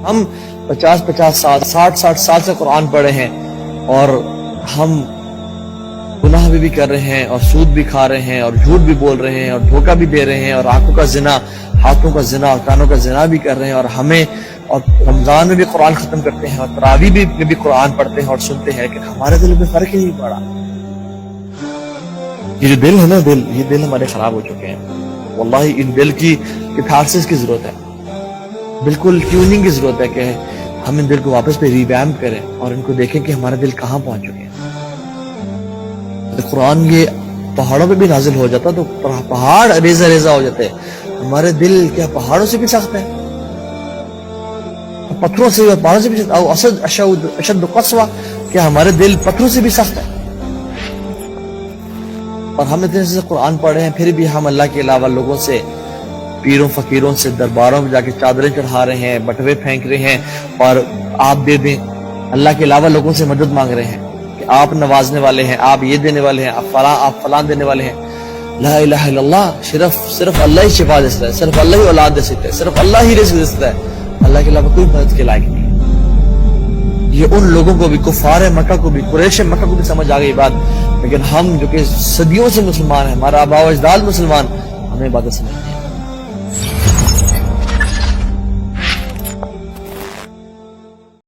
ہم 50 سال 60 سال سے قرآن پڑھے ہیں اور ہم گناہ بھی کر رہے ہیں اور سود بھی کھا رہے ہیں اور جھوٹ بھی بول رہے ہیں اور دھوکہ بھی دے رہے ہیں اور آنکھوں کا زنا، ہاتھوں کا زنا اور کانوں کا زنا بھی کر رہے ہیں، اور ہمیں اور رمضان میں بھی قرآن ختم کرتے ہیں اور تراویح میں بھی قرآن پڑھتے ہیں اور سنتے ہیں، لیکن ہمارے دل میں فرق ہی نہیں پڑا۔ یہ جو دل ہے نا، یہ دل ہمارے خراب ہو چکے ہیں۔ واللہ ان دل کی کتھارسس کی ضرورت ہے، بالکل ٹیوننگ کی ضرورت ہے کہ ہم ان دل کو واپس پہ ریویمپ کریں اور ان کو دیکھیں کہ ہمارے دل کہاں پہنچ چکے ہیں۔ قرآن یہ پہاڑوں پہ بھی نازل ہو جاتا تو پہاڑ ریزہ ریزہ ہو جاتے، ہمارے دل کیا پہاڑوں سے بھی سخت ہے؟ پتھروں سے، پہاڑوں سے بھی اشد قسوہ، کیا ہمارے دل پتھروں سے بھی سخت ہے؟ اور ہم اتنے سے قرآن پڑھ رہے ہیں پھر بھی ہم اللہ کے علاوہ لوگوں سے، پیروں فقیروں سے درباروں میں جا کے چادریں چڑھا رہے ہیں، بٹوے پھینک رہے ہیں اور آپ دے دیں، اللہ کے علاوہ لوگوں سے مدد مانگ رہے ہیں کہ آپ نوازنے والے ہیں، آپ یہ دینے والے ہیں، آپ فلاں دینے والے ہیں۔ لا الہ الا اللہ، صرف اللہ ہی شفا دے سکتا ہے، صرف اللہ ہی اولاد دے سکتا ہے، صرف اللہ ہی رزق دے سکتا ہے، اللہ کے علاوہ کوئی مدد کے لائق نہیں۔ یہ ان لوگوں کو بھی، کفار مکہ کو بھی، قریش مکہ کو بھی سمجھ آ گئی بات، لیکن ہم جو کہ صدیوں سے مسلمان ہیں، ہمارا آباء و اجداد مسلمان، ہمیں باتیں سمجھ نہیں آئی۔